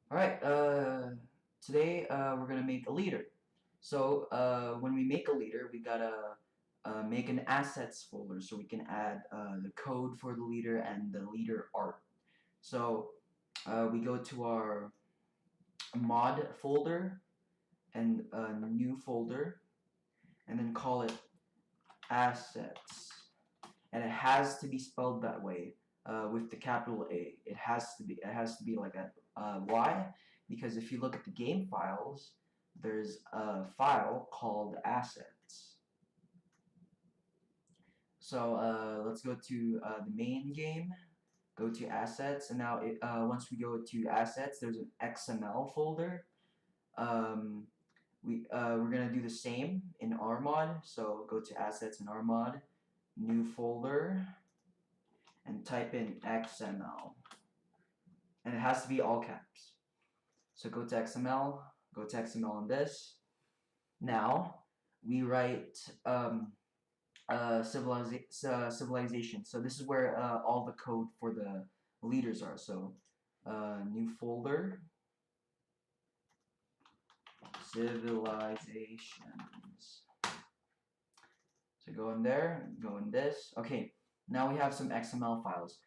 Alright, today we're gonna make a leader. So when we make a leader, we gotta make an assets folder so we can add the code for the leader and the leader art. So we go to our mod folder and a new folder and then call it assets. And it has to be spelled that way with the capital A. It has to be like a Y, because if you look at the game files, there's a file called assets. So let's go to the main game, go to assets, and now once we go to assets, there's an XML folder. Um, we're gonna do the same in RMod. So go to assets in RMod, new folder, and type in XML. And it has to be all caps. So go to XML, go to XML on this. Now we write civilization. So this is where all the code for the leaders are. So new folder, civilizations. So go in there, go in this. Okay, now we have some XML files.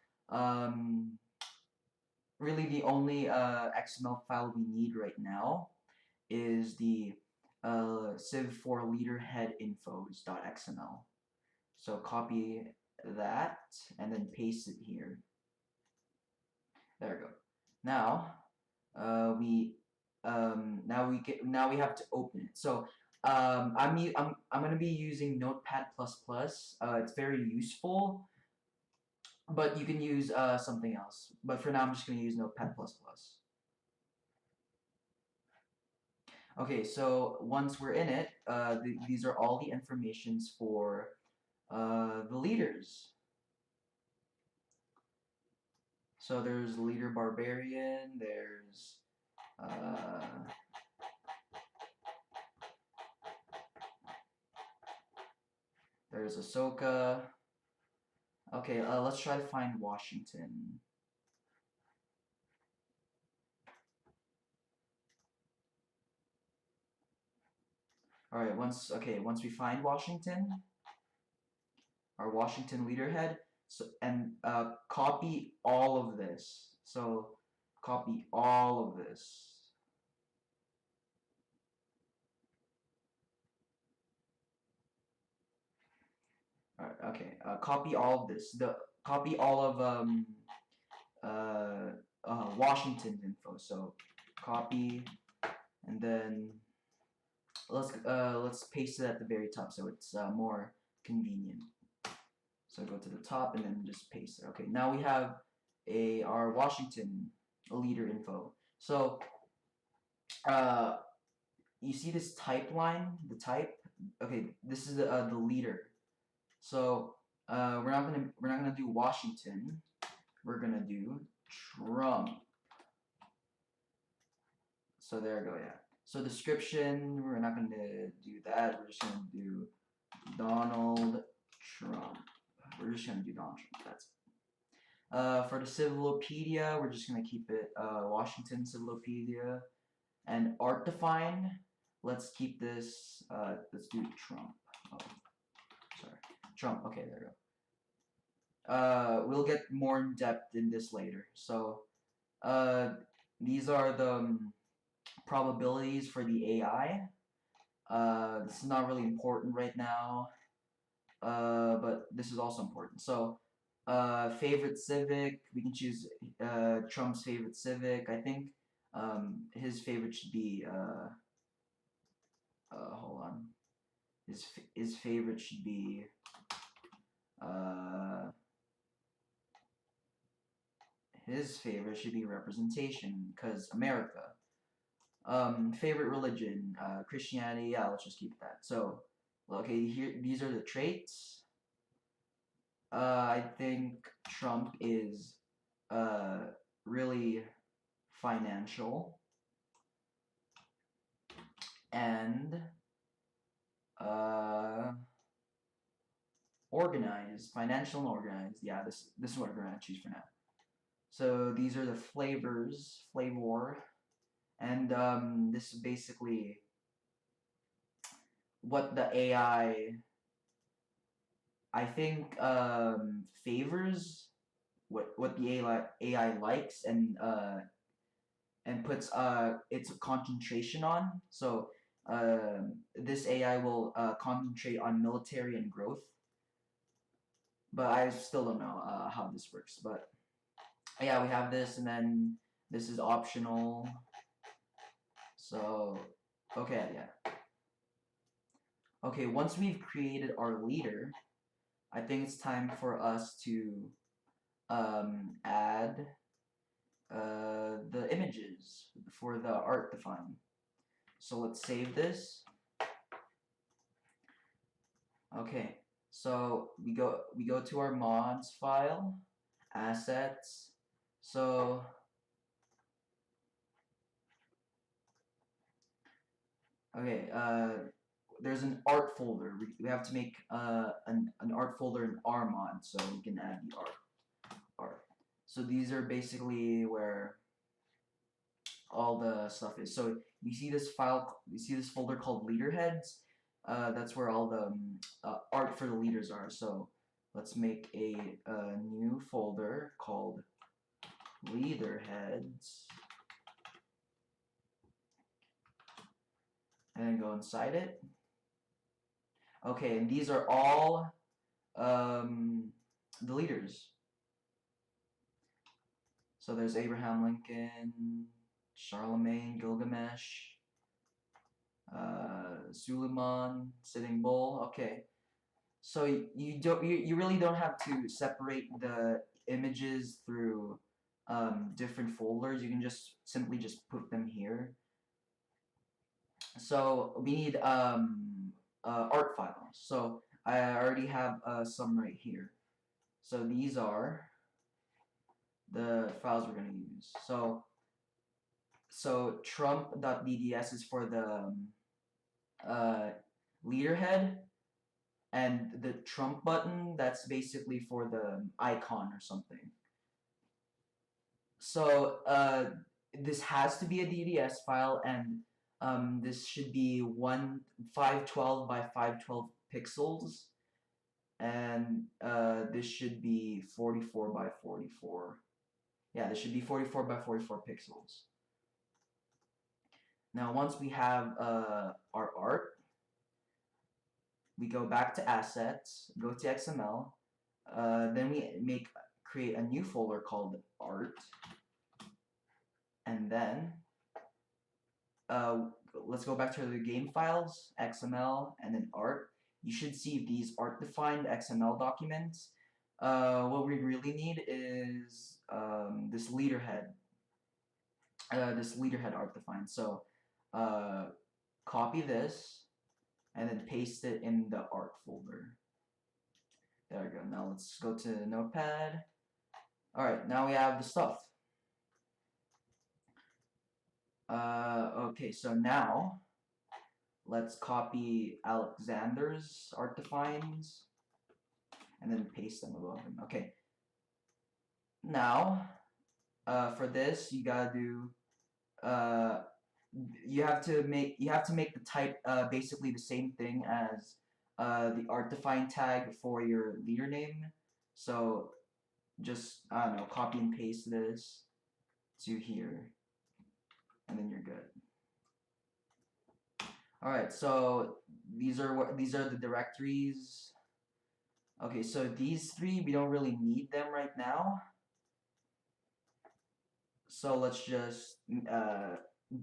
Really the only XML file we need right now is the civ4 leader head infos.xml. So copy that and then paste it here. There we go. Now now we have to open it. So I'm gonna be using NotePad++. It's very useful, but you can use something else. But for now, I'm just gonna use NotePad++. Okay, so once we're in it, these are all the informations for the leaders. So there's leader barbarian, uh, there's Ahsoka. Okay, let's try to find Washington. All right, once we find Washington, our Washington leader head, so and copy all of this. So copy all of this. Alright, okay. Copy all of this. Copy all of Washington's info. So copy, and then let's paste it at the very top so it's more convenient. So go to the top and then just paste it. Okay, now we have our Washington leader info. So you see this type line, the type. Okay, this is the leader. So we're not gonna do Washington. We're gonna do Trump. So there we go. Yeah. So description, we're not gonna do that. We're just gonna do Donald Trump. We're just gonna do Donald Trump. That's it. For the Civilopedia, we're just gonna keep it Washington Civilopedia. And art define, let's keep this. Let's do Trump. Oh, sorry, Trump. Okay, there we go. We'll get more in depth in this later. So these are the probabilities for the AI. This is not really important right now, but this is also important. So favorite civic, we can choose Trump's favorite civic. I think his favorite should be hold on. His favorite should be uh, representation, because America. Favorite religion, Christianity. Yeah, let's just keep that. So, okay, here these are the traits. I think Trump is really financial and uh, organized, financial and organized. Yeah, this is what we're gonna choose for now. So these are the flavors, flavor. and this is basically what the I think favors what the AI likes and puts its concentration on. So this AI will concentrate on military and growth, but I still don't know how this works. But yeah, we have this, and then this is optional. So okay, yeah. Okay, once we've created our leader, I think it's time for us to add the images for the art define. So let's save this. Okay, so we go to our mods file, assets. So okay, there's an art folder. We have to make an art folder in our mod so we can add the art. So these are basically where all the stuff is. So you see this folder called leader heads. That's where all the art for the leaders are. So let's make a new folder called leader heads, and then go inside it. Okay, and these are all the leaders. So there's Abraham Lincoln, Charlemagne, Gilgamesh, Suleiman, Sitting Bull. Okay, so you really don't have to separate the images through different folders. You can just simply just put them here. So we need art files. So I already have some right here. So these are the files we're going to use. So trump.dds is for the leader head, and the Trump button, that's basically for the icon or something. So this has to be a DDS file, and this should be 512 by 512 pixels, and this should be 44 by 44. Yeah, this should be 44 by 44 pixels. Now, once we have our art, we go back to assets, go to XML, then we create a new folder called art, and then let's go back to the game files, XML, and then art. You should see these art-defined XML documents. What we really need is this leader head art-defined. So copy this, and then paste it in the art folder. There we go. Now let's go to NotePad. Alright, now we have the stuff. Okay, so now let's copy Alexander's art defines and then paste them above him. Okay. Now, for this, you gotta do you have to make the type basically the same thing as the art define tag for your leader name. So just I don't know, copy and paste this to here, and then you're good. All right, so these are the directories. Okay, so these three we don't really need them right now. So let's just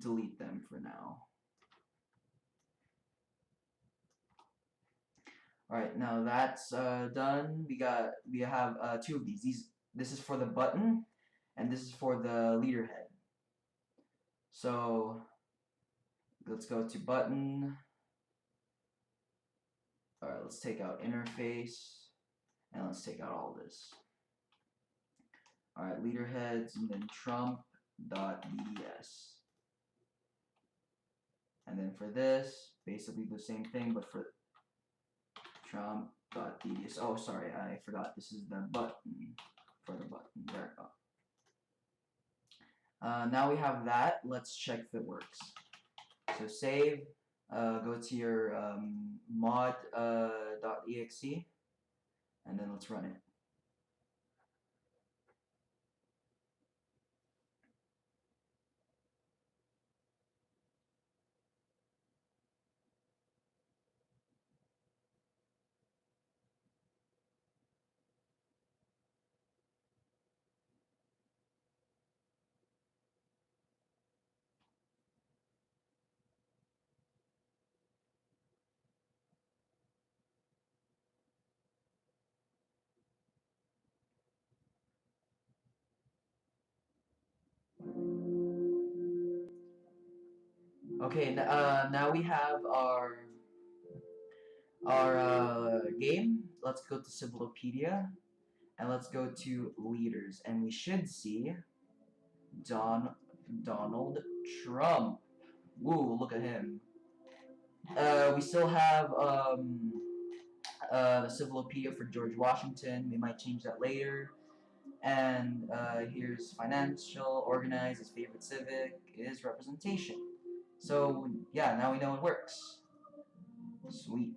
delete them for now. Alright, now that's done. We have two of these. This is for the button, and this is for the leader head. So let's go to button. Alright, let's take out interface, and let's take out all this. Alright, leader heads, and then trump.dds. And then for this, basically the same thing, but for trump.dds. Oh, sorry, I forgot. This is the button for the button. There we go. Now we have that. Let's check if it works. So save. Go to your mod.exe, and then let's run it. Okay, now we have our game. Let's go to Civilopedia and let's go to leaders, and we should see Donald Trump. Woo, look at him. We still have the Civilopedia for George Washington. We might change that later. And here's financial, organize, his favorite civic, is representation. So yeah, now we know it works. Sweet.